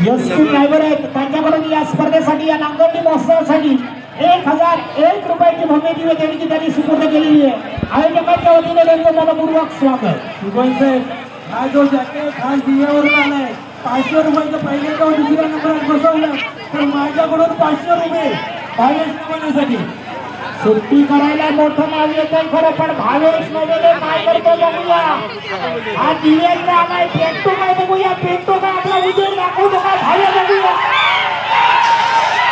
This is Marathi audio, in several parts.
यशस्वी ड्रायव्हर आहेत त्यांच्याकडून या स्पर्धेसाठी या नांगरणी महोत्सवासाठी 1001 रुपयाची भव्य दिव्य देणगी त्यांनी सुपूर्द केलेली आहे. आयोजकांच्या वतीने त्यांचं मनपूर्वक स्वागत. हा जो जॅकेट हा दिव्यावरून आलाय 500 रुपयाचं पहिले तो दुसऱ्या नंबरात बसवलं तर माझ्याकडून 500 रुपये भावेश नवलेसाठी. सुट्टी करायला मोठं नाव येतंय खरं पण भावेश नवले काय करतो बघूया. हा दिव्यांचा आलाय पेटतो काय बघूया. पेटतो काय आपला उजेड दाखवतो काय भावे बघूया.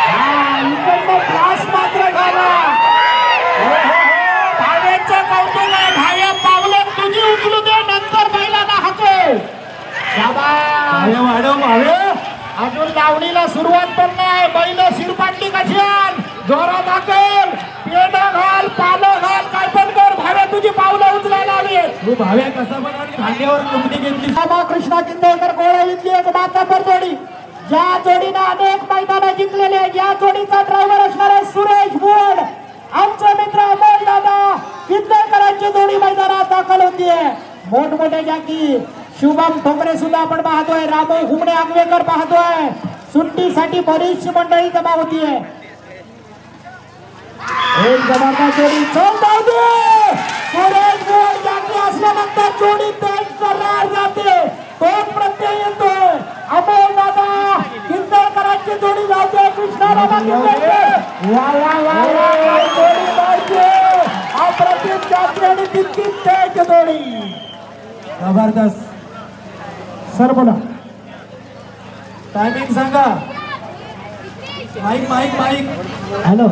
हा इकडनं फ्लाश मात्र झाला. भावेचं कौतुक आहे. भावे पावलं तुझी उचलू दे नंतर बैलांना हाकव. शाबास वाढव भावे. अजून लावणीला सुरुवात पण नाही. बैल शिरपाटली कशी आण जोरात हाकल पेढा घाल पालं घाल काय पण कर. भावे तुझी पावलं उचलायला आली. तू भावे कसा पण आणि खांद्यावर लुगडी घेतली. कृष्णा किंदळकर कोळाईतली एक मातापर जोडी ज्या जोडीनं अनेक मैदानं जिंकलेले या जोडीचा ड्रायव्हर असणार आहे सुरेश बोड. आमचे मित्र अमोल दादा किंदळकरांची जोडी मैदानात दाखल होतीये. मोठमोठे जाकी शुभम ठोंबरे सुद्धा आपण पाहतोय. रामू हुमणे आंगवेकर पाहतोय. सुट्टीसाठी बरीचशी मंडळी जमा होतीये. एक जबरदस्त जोडी चल जाऊ दे. सुरेश बोड जागी असल्यानंतर जोडी तेज करणार जाते. दोन प्रत्यय येतोय. अमोल दादा किंदळकरांची जोडी जाते. कृष्णारामा किंदळकर वा वा वा वा जोडी पाहिजे. अप्रतिम जाती आणि तितकी तेज जोडी. जबरदस्त. सर बोला टायमिंग सांगा. Mic mic mic. हॅलो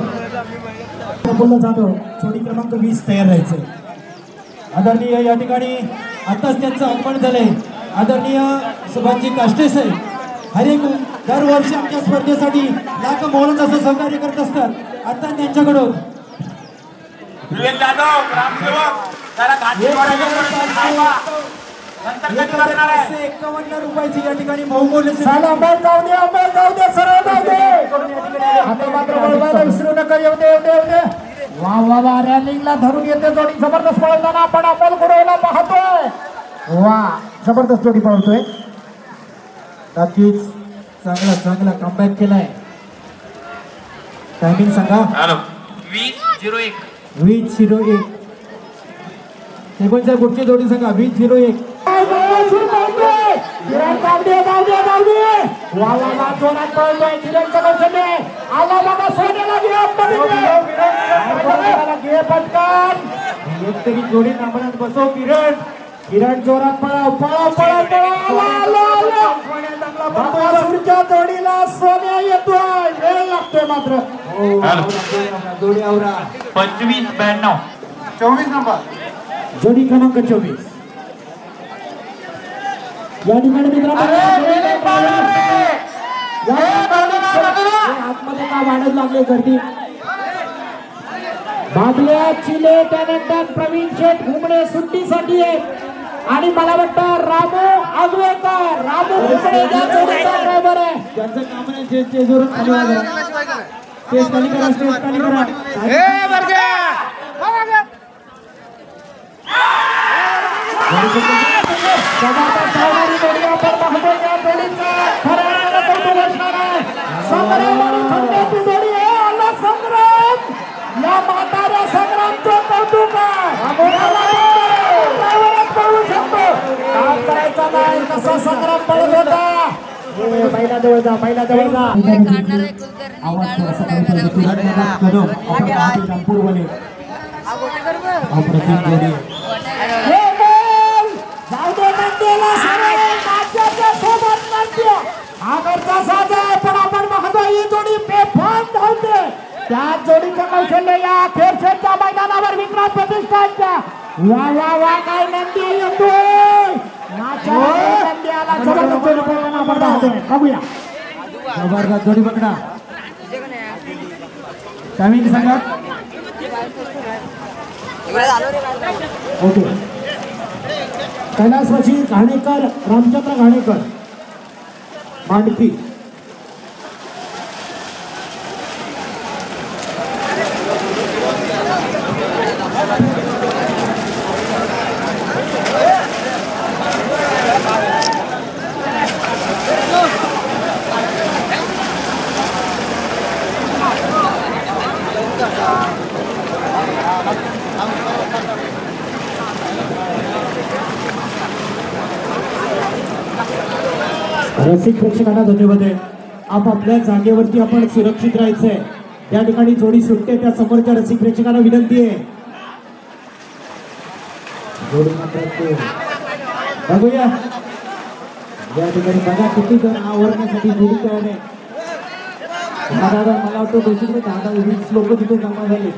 बोललं जातो. जोडी क्रमांक 20 तयार राहायचंय. आदरणीय या ठिकाणी आताच त्यांचं आगमन झालंय. आदरणीय सुभाषजी काष्टे साहेब हरेक दरवर्षी आमच्या स्पर्धेसाठी लाख मोलाचं असं सहकार्य करत असतात. आता त्यांच्याकडून 51 रुपयाची या ठिकाणी बहुमूल्य जाऊ दे सरळ जाऊ दे. आता मात्र वळवायला विसरू नका. येऊ दे. वा वा वा रॅलिंगला धरून येते जोडी. जबरदस्त पळताना आपण अमोल गुरवला पाहतोय. वा जबरदस्त जोडी पळतोय. नक्कीच चांगला कमबॅक केलाय. टायमिंग सांगा. 20:01. कोणत्या कुठची जोडी सांगा. 20:01. वा वा वा जोरात पळतोय. किरणचं कौशल्य आला बघा. सोन्याला घे पटकन. एक तरी जोडी नामनात बसव. किरण जोरात पळाव. पुढच्या जोडीला सोन्या येतोय. वेळ लागतोय मात्र. जोडी आवरा. 25-92. 24 नंबर जोडी क्रमांक 24 या ठिकाणी मित्रांनो आतमध्ये का वाढत लागले गर्दी. बाबल्या चिले त्यानंतर प्रवीण शेठ घुमणे सुट्टीसाठी आहेत आणि मला वाटतं रामू आगवेकर. रामू घुमणे या जोडीचा ड्रायव्हर आहे. त्यांचं काम नाही. स्टेजवरून खाली वाजवा. स्टेज खाली करा. स्टेज खाली करा. या म्हाताऱ्या संग्रामचं कौतुक पळू शकतो. काम करायचा नाही. कसा संग्राम पळत होता. पहिला जवळ जा. आवाज पण आपण बघतो ही जोडी बेफाम धावते. त्या जोडीचं कौशल्य या अखेरच्या मैदानावर विक्रांत प्रतिष्ठानच्या वा वा वा काय नंदी येतोय. नंदी आला. जबरदस्त जोडी पळताना आपण पाहतोय. बघूया. जबरदस्त जोडी पकडा. टायमिंग सांगा. ओके. कैलासवासी घाणेकर रामचंद्र घाणेकर मांडकी. रसिक प्रेक्षकांना धन्यवाद आहे. आपापल्या जागेवरती आपण सुरक्षित राहायचंय. या ठिकाणी जोडी सुटते त्या समोरच्या रसिक प्रेक्षकांना विनंती आहे. जोडी मात्र बघूया या ठिकाणी बघा किती जण आवरण्यासाठी जोडी तयार आहे. दादा मला वाटतं 210-20 लोक तिथे जमा झाले.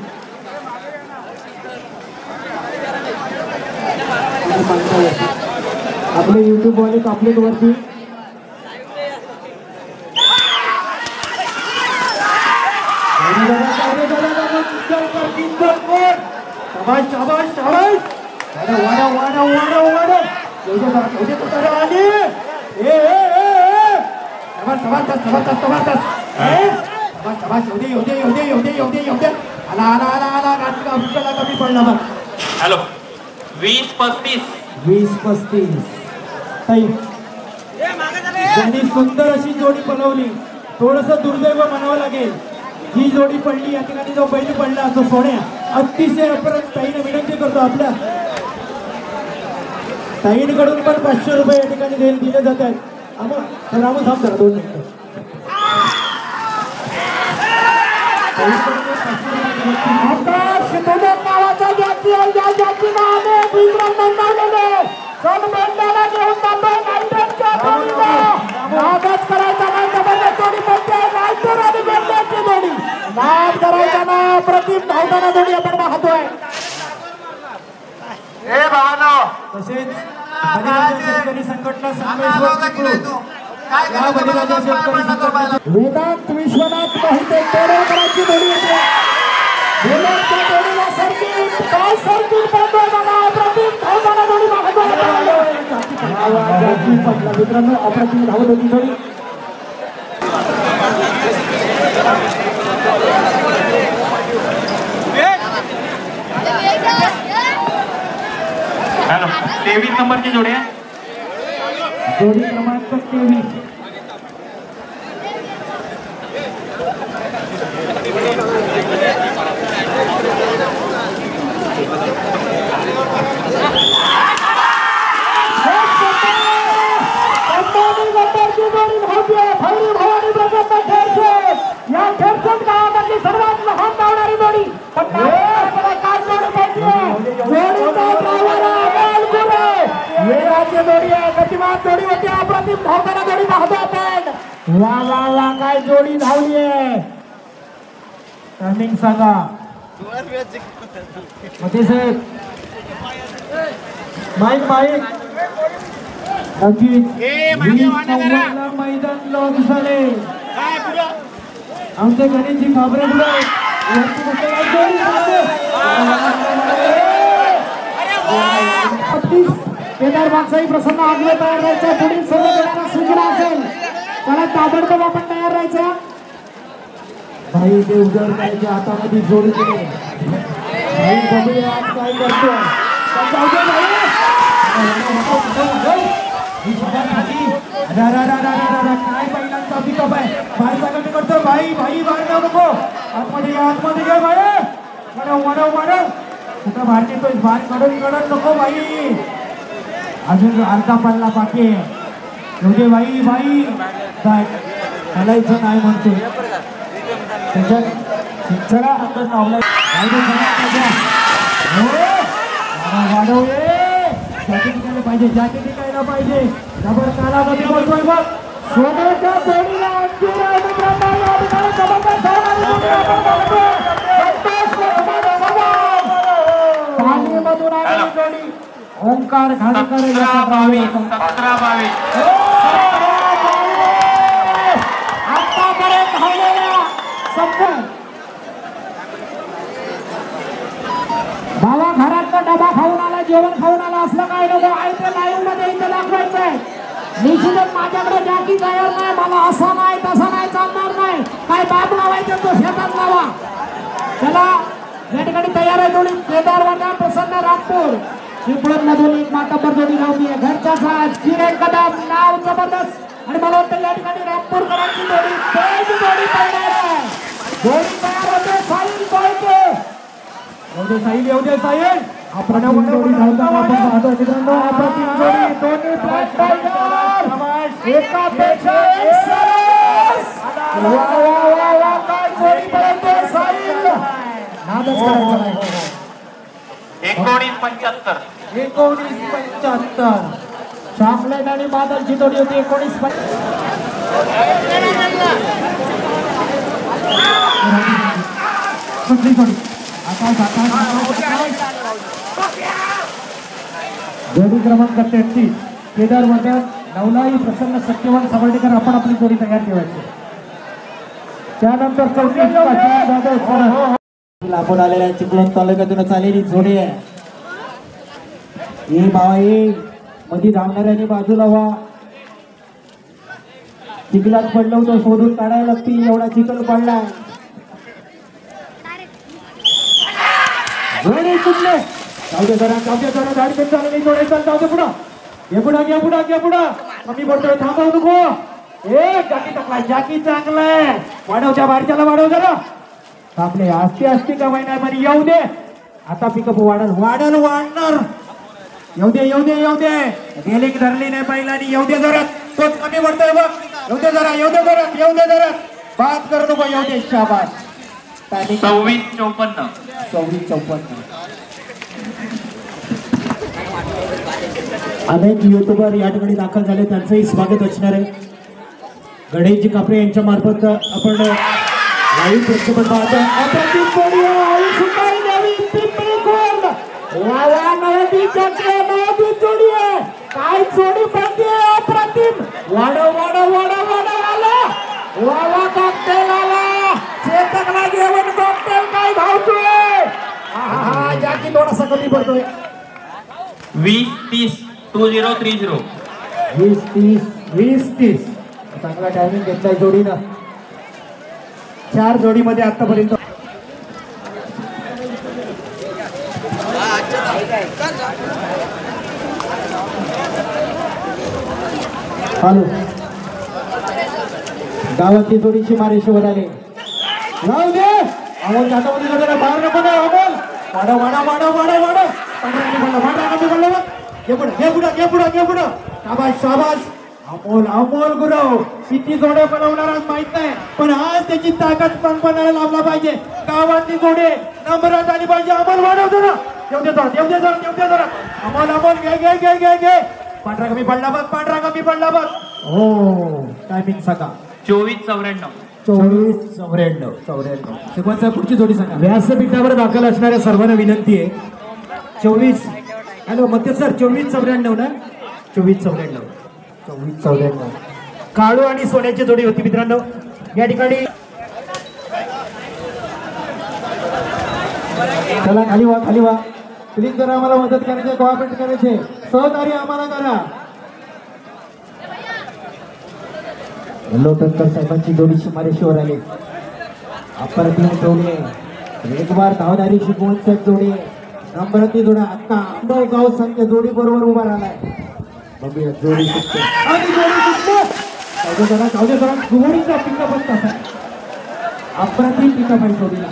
आपले युट्यूब वाले पापलेट वरती हॅलो 20-35 ताई ज्यांनी सुंदर अशी जोडी बनवली थोडस दुर्दैव म्हणावं लागेल. जी जोडी पडली या ठिकाणी जो बैल पडला तो सोन्या अतिशय अपरच. ताईने विनंती करतो आपल्या ताईंकडून पण 500 रुपये या ठिकाणी दिले जात आहेत. रामू थांब जरा 2 मिनिटं. आकाश दोन नावाचा जाती आहे. या जातीला अनेक विक्रम नोंदवलेले. चल मैदानाला घेऊन जातोय नाईटच्या जोडीला. नादच करायचा नाही. जबरदस्त जोडी पडते. नाईटर आणि बेंड्याची जोडी. नाद करायचा ना. अप्रतिम धावताना जोडी आपण पाहतोय. तसेच बलिराजा शेतकरी संघटना संगमेश्वर या बलिराजा शेतकरी संघटना वेदांत विश्वनाथ मोहिते पेडवकरांची जोडी येते. वेदांतच्या जोडीला सर्किट काय सर्किट पडतोय बघा. अप्रतिम धावताना जोडी पाहतोय. मित्रांनो अप्रतिम धावत होती जोडी. हॅलो 23 नंबरची जोडी आहे. जोडी क्रमांक 23 सर्वात लहान धावणारी जोडी जोडी आहे. गतिमान जोडी होती. अप्रतिम धावताना जोडी पाहतो आपण. वा वा वा काय जोडी धावली आहे. टायमिंग सांगा मध्ये साहेब. माईक मैदान लॉक झाले. आमच्या गणेशजी घाबरे केदार बागसाई प्रसन्न आगले तयार राहायचं. पुढील सर्व देण्याला सूचना असेल त्याला ताबडतोब आपण तयार राहायचं. भाई देवगड कायच्या हातामध्ये जोडी केले. भाई बघूया आज काय करतो. काय बैलांचा पिकअप आहे. बाहेरचा कमी करतो. भाई बाहेर जाऊ नको. आतमध्ये घे भाई. वाढव कुठं बाहेर नेतोय. बाहेर कडून नको भाई. अजून अर्धा पल्ला बाकी आहे. एवढे भाई काय चालायचं नाही म्हणतोय. त्याच्यात चला वाढव जॅकेट टिकायला पाहिजे. डबल कालावधी बोलतोय बघ. सोन्याच्या जोडीला पाणीमधून आलेली जोडी ओंकार घाडकर 17-22 आतापर्यंत धावलेल्या संपूर्ण बाबा घरातला डबा खाऊन आला. जेवण खाऊन आला असलं काय नको. आहे ते लाईव्ह मध्ये इथे दाखवायचंय. निश्चितच माझ्याकडे जॅकी तयार नाही. मला असा नाही तसा नाही चालणार नाही. काय बाप लावायचं तो शेतात लावा. त्याला या ठिकाणी तयार आहे जोडी. केदारवाडा प्रसन्न रामपूर चिपळूण मधून एक मातापर जोडी लावली आहे. घरचा साज किरण कदम नाव जबरदस्त. आणि मला वाटतं या ठिकाणी रामपूरकरांची जोडी तेज जोडी तयार आहे. जोडी तयार होते. साईल बोलते येऊ दे साईल. आपण जोडी धावताना आपण पाहतो मित्रांनो. अप्रतिम जोडी दोन्ही एकापेक्षा एक सरस. वा वा वा वा काय जोडीपर्यंत साईल. नादच करायचा नाही. 19-75. 19-75. चॉकलेट आणि बादलची जोडी होती 19. कुठली जोडी? आकाश. जोडी क्रमांक 33 केदार वर्धन नवलाई प्रसन्न सत्यवान सावर्डेकर आपण आपली जोडी तयार ठेवायची. त्यानंतर 34 जाधव सरळ. आपण आलेल्या चिपळूण तालुक्यातूनच आलेली जोडी आहे ही. बाबा ही मध्ये धावणाऱ्याने बाजूला व्हा. चिखलात पडलं होतं शोधून काढायला लागतील एवढा चिखल पडलाय. जोडी सुटले. जाऊ जरा धाड पेट चालू नाही. जोडे चाल. जाऊ दे पुढं. घे पुढं. कमी पडतोय. थांबव नको. जाकी टाकलाय. जाकी चांगलाय. वाढव त्या बारच्याला वाढव जरा. आपले असते का नाही पण येऊ दे. आता पिकअप वाढणार. येऊ दे. गेलिंग धरली नाही पहिल्याने. येऊ दे जरा. तोच कमी पडतोय बघ. येऊ दे जरा. बात करू नको. येऊ दे. शाबास. 26-54. 24-54. अनेक युट्यूबर या ठिकाणी दाखल झाले त्यांचंही स्वागत असणार आहे. गणेशजी कापरे यांच्या मार्फत आपण लाईव्ह प्रक्षेपण पाहतो. अप्रतिम जोडी आहे. सुंदर नवी पिंपरी कोंड. वा नवी जोडी आहे. काय जोडी बनते अप्रतिम. वाढव आला. वा कॉकटेल आला. चेतकला जेवण कॉकटेल काय धावतोय. हा जाकी थोडासा कमी पडतोय. 20-30. 20-30. 20-30. चांगला टायमिंग घेतलाय जोडीनं. 4 जोडीमध्ये आतापर्यंत हॅलो गावातली जोडीची मारेश्वर आले. जाऊ दे. अमोल हातामध्ये जरा बाहेर नको ना. अमोल वाडा. घे पुढं. शाबास. अमोल गुरव किती जोड्या बनवणार आज माहित नाही पण आज त्याची ताकद पंपणाला लावला पाहिजे. गावातली जोडे नंबरात आली पाहिजे. अमोल वाढव जरा. येऊ दे जरा. अमोल घे. पांढरा कमी पडला बघ. हो टायमिंग सांगा. 24-94. 24-94. शिकवायचा पुढची जोडी सांगा. व्यासपीठावर दाखल असणाऱ्या सर्वांना विनंती आहे. 24 हॅलो मध्य सर 24-94 ना. 24-94 काळू आणि सोन्याची जोडी होती मित्रांनो. या ठिकाणी चला खाली वा. प्लीज जरा आम्हाला मदत करायची. कोऑपरेट करायचे. सहकार्य आम्हाला करा. लोटनकर साहेबांची जोडी शिमारेश्वर आले. अप्रतिम जोडी. एक बार धावणारी शिकवण साहेब जोडी. नंबरती जोडा. आता आंबव गाव संख्या जोडी बरोबर उभा राहिलाय. बघूया जोडी सुटते. जाऊ दे जरा. जोडीचा पिकअप कसा अप्रतिम पिकअप आहे जोडीला.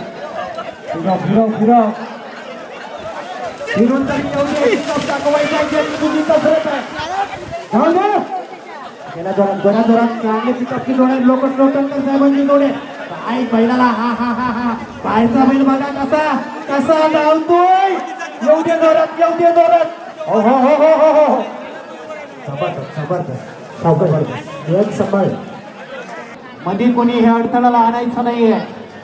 फिरून तरी येऊ दे. पिकअप दाखवायचा. जाऊ दे. त्याला जोरात चांगले पिकअप की जोडे. लोटनकर साहेबांची जोडे. काय बैलाला हा बाहेरचा बैल बघा कसा धावतोय. येऊ दे जोरात. हो. जबरदस्त. एक संभाळ. मध्ये कोणी हे अडथळाला आणायचं नाहीये.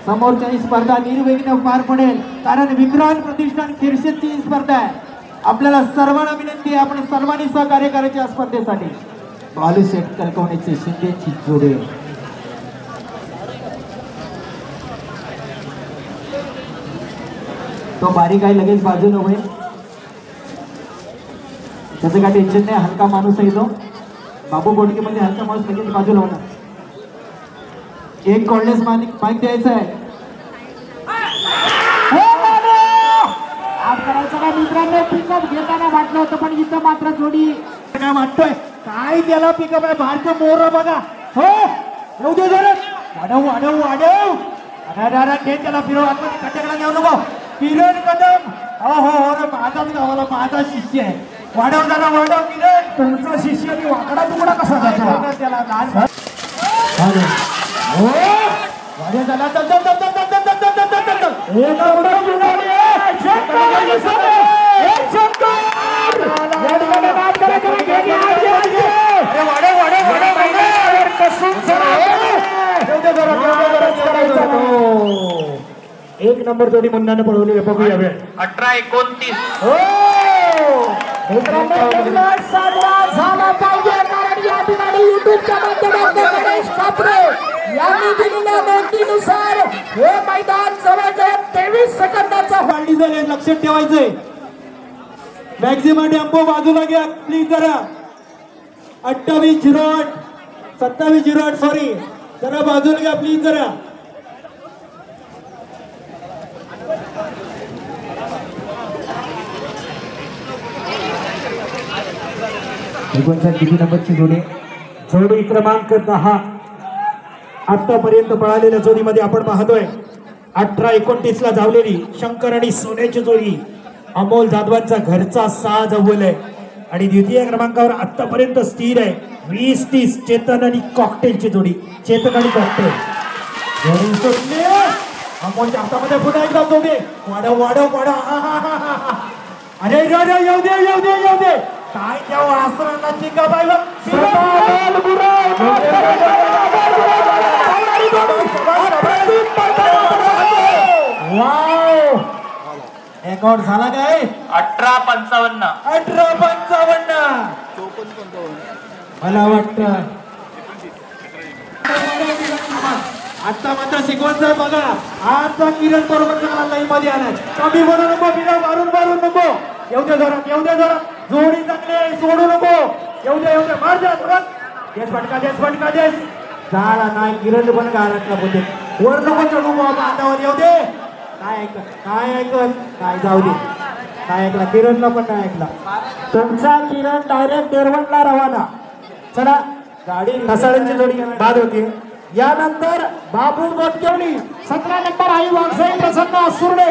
समोरची स्पर्धा निर्विघ्न पार पडेल कारण विक्रांत प्रतिष्ठान खिरशेची स्पर्धा आहे. आपल्याला सर्वांना विनंती आहे आपण सर्वांनी सहकार्य करायचे या स्पर्धेसाठी. बालू सेट कलकवण्याचे शिंदेची जोडी. तो बारीक आहे लगेच बाजूला होईल. त्याचं काय टेन्शन नाही. हलका माणूस आहे तो. बाबू बोडके मध्ये हलका माणूस लगेच बाजूला होणार. एक कॉर्डलेस माईक द्यायचा आहे. आज करायचं का मित्रांनो. पिकअप घेताना वाटलं होतं पण इथं मात्र जोडी काय वाटतोय. काय त्याला पिकअप आहे. बाहेरचं मोर बघा. हो येऊ दे जरा. वाढव. घे त्याला फिरव. आतमध्ये कट्याकडे घेऊ नको. किरण कदम. हो माझाच गावाला माझा शिष्य आहे. वाढव झाला वाढव किरण. तुमचा शिष्य मी वाकडा तुकडा कसा जातो त्याला वाढव झाला. चल चल चल चल चल चल चल चल चल चल चल. एक नंबर जुगाडी आहे. शंकर एक शंकर या ठिकाणी नाद करायचं नाही. घेणे आगे आगे. अरे वाढव वाढव वाढव वर कसून चला. करायचा नाही. एक नंबर जोडी मुन्नाने पळवली बघूया वेळ. 18-29. हो मित्रांनो वेगळा साजरा झाला पाहिजे कारण या ठिकाणी युट्यूबच्या माध्यमातून गणेश ठाकरे यांनी दिलेल्या नोंदीनुसार हे मैदान जवळजवळ 23 सेकंदाचा वाढली झाली. लक्षात ठेवायचंय. मॅक्झिमम टेम्पो बाजूला घ्या प्लीज जरा. 28-08 27-08 सॉरी जरा बाजूला घ्या प्लीज जरा. किती नंबरची जोडी? जोडी क्रमांक 10 आतापर्यंत पळालेल्या जोडीमध्ये आपण पाहतोय 18-29 ला धावलेली शंकर आणि सोन्याची जोडी अमोल जाधवांचा घरचा 6 अव्वल आहे आणि द्वितीय क्रमांकावर आतापर्यंत स्थिर आहे 20-30 चेतन आणि कॉकटेलची जोडी. चेतन आणि कॉकटेल जोडी सोडली. अमोलच्या हातामध्ये पुन्हा एकदा जोडी. वाढव वाढव वाढव. अरे येऊ दे येऊ दे येऊ दे येऊ दे. काय त्या वासरांना चिका बाई रेकॉर्ड झाला काय? 18-55. 18-55 मला वाटतं आता मात्र सिक्वेन्स आहे बघा. आता किरण बरोबर चांगला लाईन मध्ये आलाय. कमी बोलू नको बिना मारून मारून नको. येऊ दे जोरात येऊ दे जोरात. जोडी चांगली आहे सोडू नको. येऊ दे मार द्या जोरात. देश फटका देश झाला नाही. किरण पण गारटला बोलते वर नको चढू बाबा हातावर. येऊ दे. काय ऐकल काय जाऊ दे. काय ऐकला किरणला पण नाही ऐकला. तुमचा किरण डायरेक्ट देरवणला रवाना. चला गाडी कसाळ्यांची जोडी बाद होती. यानंतर बाबू गोटकेवली 17 नंबर आई वाघसाई प्रसन्न सुरडे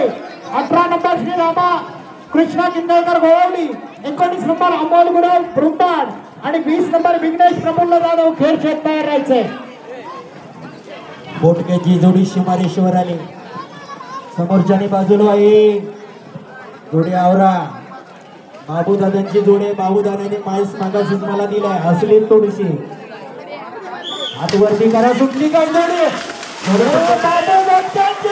18 नंबर श्री रामा कृष्णा किंदेकर गोवली 19 नंबर अमोल गुरव ब्रुंडाड आणि 20 नंबर विघ्नेश प्रफुल्ल जाधव खेळ शेत तयार राहायचे. बोटक्याची जोडी शिमारेश्वर आली. समोरच्यानी बाजूला आहे जोडी आवरा. बाबूदादांची जोडी. बाबूदादांनी माईस मागाशीच मला दिलाय. हसली थोडीशी. हातवरती करा. सुटली काय जोडी?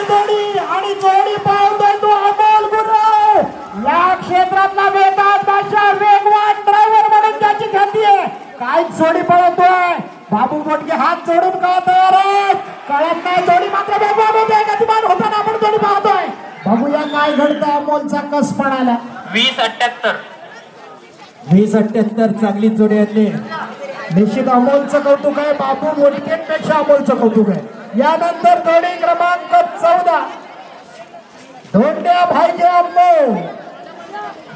जोडी आणि जोडी पावतोय तो अमोल गुरव. या क्षेत्रातला वेगवान ड्रायव्हर म्हणून त्याची ख्याती आहे. काय जोडी पळवतोय बाबू बोटके. हात जोडून का तयार आहेत कळत नाही. जोडी मात्र गतिमान होताना आपण जोडी पाहतोय. बघूया काय घडतं. अमोलचा कस पणाला 20-78. 20-78 चांगली जोडी आणली. निश्चित अमोलचं कौतुक आहे. बाबू बोटकेपेक्षा अमोलचं कौतुक आहे. यानंतर जोडी क्रमांक 14 धोंड्या भाईचे अमोल.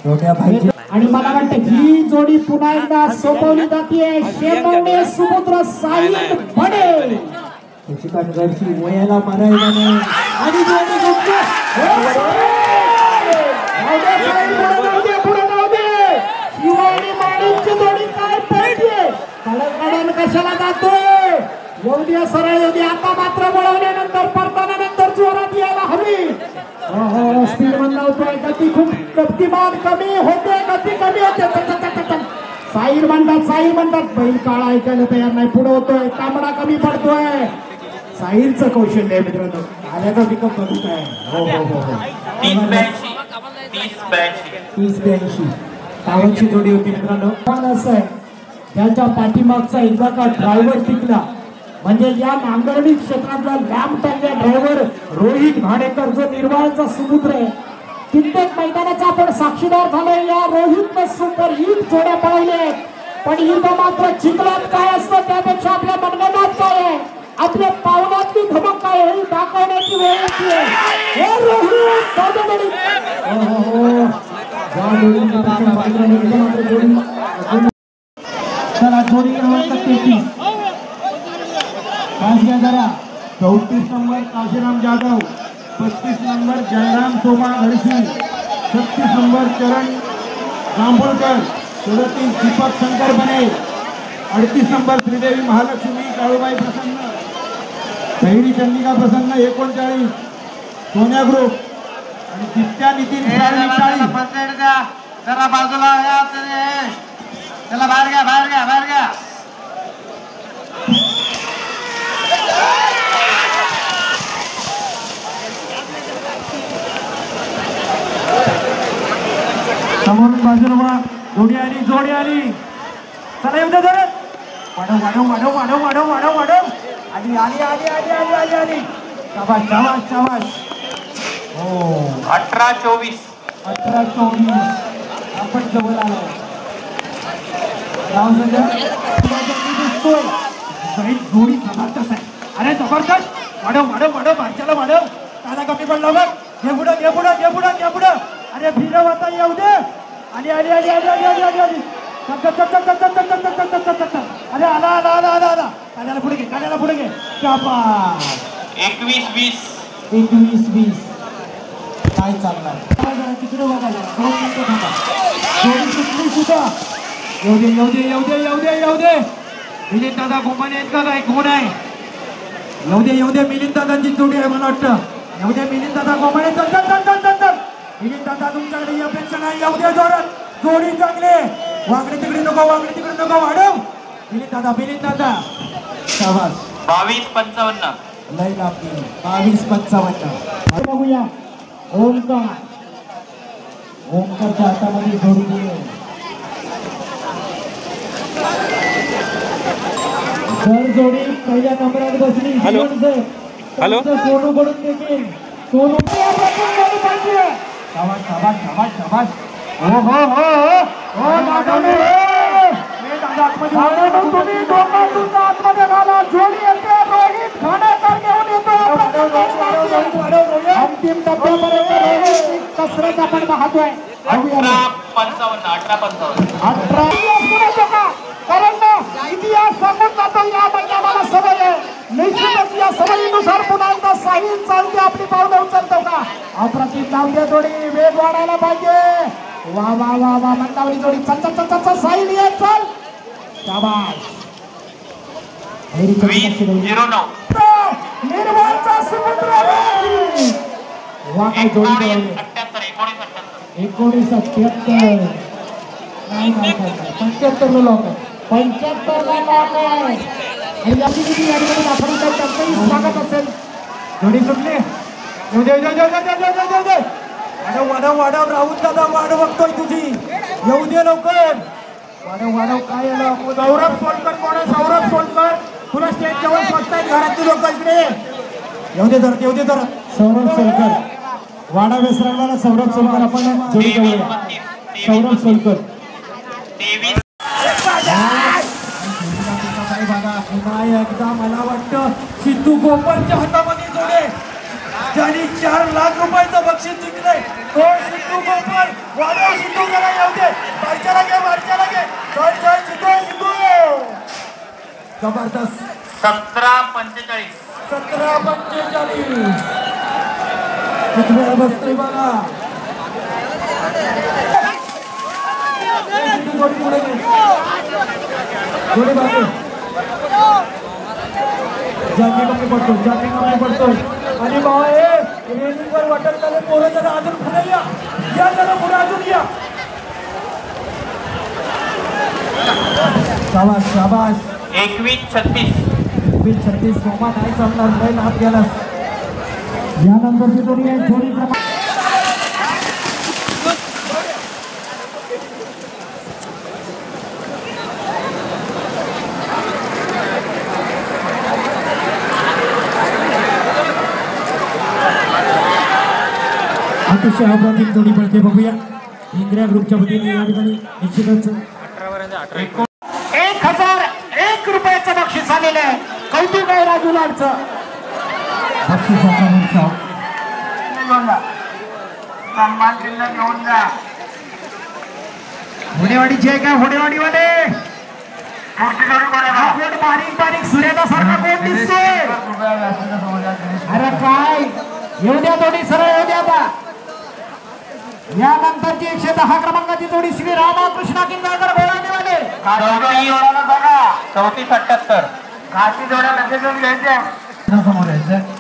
धोंड्या भाईचे आणि मला वाटतं ही जोडी पुन्हा एकदा सोपवली जाते. शेमवणे सुपुत्र साहिल बडे चिकनगडची वयाला मारायला नाही आणि जोडी गुप्त. पुढे जाऊ दे. शिवानी माणीची जोडी काय पाहिजे. कडन कशाला जातोय. येऊ द्या सरळ येऊ द्या. आता मात्र वळवल्यानंतर परताना नंतर जोरात यायला हवी. स्पीड लावतोय. गती खूप गतिमान कमी होते. गती कमी होते. साईर म्हणतात बैल काळा ऐकायला तयार नाही. पुढे होतोय. तांबडा कमी पडतोय. साहिलचं कौशल्य आहे मित्रांनो. आल्याचा पिकअप बघत आहे. हो हो हो हो 30-82. तावाची जोडी होती मित्रांनो. पण असं आहे त्यांच्या पाठीमागचा एकदा का ड्रायव्हर टिकला म्हणजे या नांगरणी क्षेत्रातला लॅम्प टाकल्या ड्रायव्हर रोहित घाडेकर जो निर्वाळचा समुद्र आहे. कित्येक मैदानाचा आपण साक्षीदार झालोय. या रोहितने सुपर हिट जोड्या पळवल्या आहेत. पण इथं मात्र चिखलात काय असतं त्यापेक्षा आपल्या मनगटात काय आहे आपल्या पावलातली धमक काय आहे दाखवण्याची वेळ येते. चला जोडी क्रमांक 33 जरा 34 number Kashiram Jadhav 35 number Jayram Soma Ghadshi 36 number Charan Jambhulkar 37 Deepak Shankar Bane, 38 number Shridevi Mahalakshmi Kalubai प्रसन्न, बहिरी चंदिका प्रसन्न 39, सोन्या ग्रुप आणि दित्या नितीन जरा बाजूला या त्याला बाहेर घ्या बाहेर घ्या बाहेर घ्या. समोरून बाजूला जोडी आली चला येऊ दे जरा वाढव आली शाबास हो 18-24. 18-24 आपण जवळ आलो. जोडी जबरदस्त आहे. अरे जबरदस्त वाढव भाच्याला वाढव. काला कमी पडला बघ. घे पुढं अरे फिरव आता येऊ दे. आली अरे आला काल्याला पुढे घे शाबास. 21-20. काय चालणार तिकडे बघायला 2 मिनिटं थांबा. जोडी सुटली सुद्धा. येऊ दे मिलिंद दादा गोमाने आहेत का काय कोण आहे. येऊ दे मिलिंद दादांची जोडी आहे मला वाटतं. येऊ दे मिलिंद दादा गोमाने. चल मिलिंद दादा तुमच्याकडे ही अपेक्षा नाही. येऊ दे जोरात. जोडी चांगले. वाकडे तिकडे नको वाढव. मिलिंद दादा शाबास. 22-55. लय लागली. 22-55 बघूया. ओमकारच्या हातामध्ये जोडी दिली. जर जोडी पहिल्या नंबरात बसली हॅलो सोनू कडून देखील सोनू शाबास. तुम्ही आतमध्ये घाला. जोडी येते. रोहित खाण्याकर घेऊन येतो. अंतिम टप्प्यापर्यंत कसरत आपण पाहतोय. 18-55. कारण इतिहास सांगून जातो या मैदानाला सवय आहे. निश्चितच या सवयीनुसार पुन्हा एकदा साहिल चालते आपली पावलं उचलतो का. अप्रतिम धावते जोडी. वेग वाढायला पाहिजे. वा मंदावली जोडी. चल साहिल ये चल. शाबास. 20-09. निर्मलचा समुद्र. वा काय जोडी 1978 नाही 75 लोक 75 ला लॉक आहे. आणि याची किती याडीमध्ये दाखवली तर त्यांचंही स्वागत असेल. जोडी सुटली. वाढव राहुल दादा वाढ बघतोय तुझी. येऊ दे लवकर. वाढव काय आलं. सौरभ सोलकर कोण आहे. सौरभ सोलकर तुला स्टेज जवळ बसतायत घरातली लोक इकडे. येऊ दे जरा सौरभ सोलकर. वाडा वेसरला सौरभ सोलकर आपण जोडी घेऊया. सौरभ सोलकर 23. एकदा मला वाटतं सिद्धू गोपरच्या हातामध्ये जोडे. ज्यांनी 4 लाख रुपयाचं बक्षीस जिंकलंय तो सिद्धू गोपर. वाढव सिद्धू जरा येऊ दे. मार्चाला घे चल सिद्धू. जबरदस्त. 17-45. 17-45 किती वेळा बसतोय बघा. जोडी बाजू जाती कमी पडतोय आणि रेलिंगवर वाटत झाले. पोरं जरा अजून पुढे या जरा पुढे अजून या. शाबास. 21-36. सोमा नाही चालणार. लय लाभ गेलास. यानंतरची जोडी आहे जोडी अतिशय अप्रतिम जोडी पडते. बघूया इंद्रिया ग्रुपच्या वतीने या ठिकाणी निश्चितच 1001 रुपयाचं बक्षीस आलेलं आहे. कौतुक आहे राजू लाडचं. बक्षिसाचा सन्मान चिन्ह घेऊन जा. होडेवाडीची आहे का. होडेवाडीवाले बारीक सूर्याला सारखा कोण दिसतोय. अरे काय येऊ द्या जोडी सरळ येऊ द्या. आता यानंतरची 110 क्रमांकाची जोडी श्री रामकृष्ण किंजळकर घोडानेवाले. चौतीस 78. घाटी जोड्या लगेचच घ्यायच्या. समोर यायचं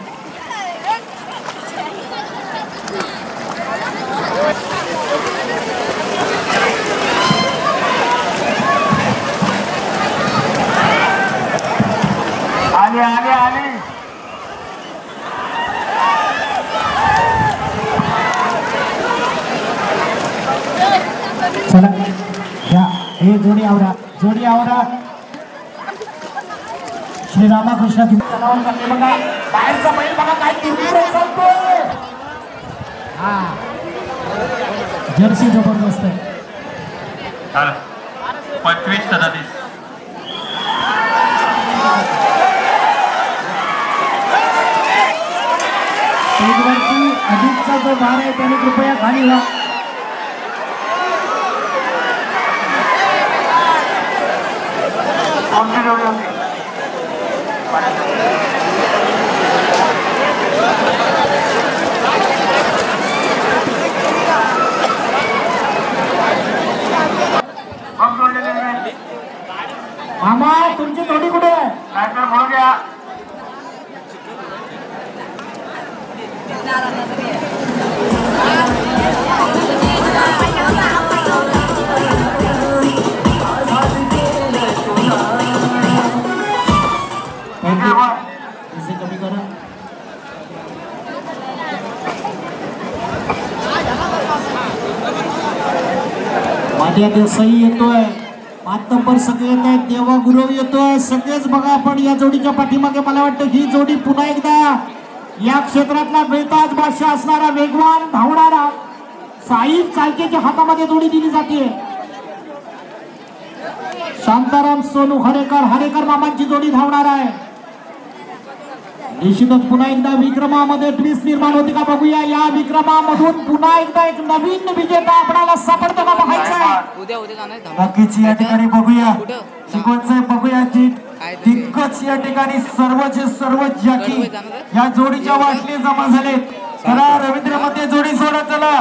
आले आले आले. चला या हे जोडी आवरा श्री रामकृष्ण जनावर करते बघा. बाहेरचा बैल बघा काय तीव्र चालतोय. हा जर्सी जबरदस्त आहे. 25 37. स्टेजवरती अधिकचा जो भार आहे त्याने कृपया खाली व्हा. कोणती जोडी होती. मामा तुमची जोडी कुठे आहे. नाहीतर म्हणून घ्या. पैसे कमी करा. माझ्या देसाई येतोय. मातंबर सगळे येत आहेत. देवा गुरव येतोय. सगळेच बघा आपण या जोडीच्या पाठीमागे. मला वाटतं ही जोडी पुन्हा एकदा या क्षेत्रातला बेताज बादशाह असणारा वेगवान धावणारा साईब चालकेच्या हातामध्ये जोडी दिली जाते. शांताराम सोनू हरेकर मामांची जोडी धावणार आहे. निश्चितच पुन्हा एकदा विक्रमामध्ये ट्विस्ट निर्माण होते का बघूया. या विक्रमामधून पुन्हा एकदा एक नवीन विजेता आपल्याला सापडताना पाहायचा आहे. उद्या जाणार बाकीची या ठिकाणी बघूया. शिकवणचं बघूया की दिग्गज या ठिकाणी सर्वचे सर्व जॅकी या जोडीच्या वाटले जमा झाले. चला रवींद्र मध्ये जोडी सोडा. चला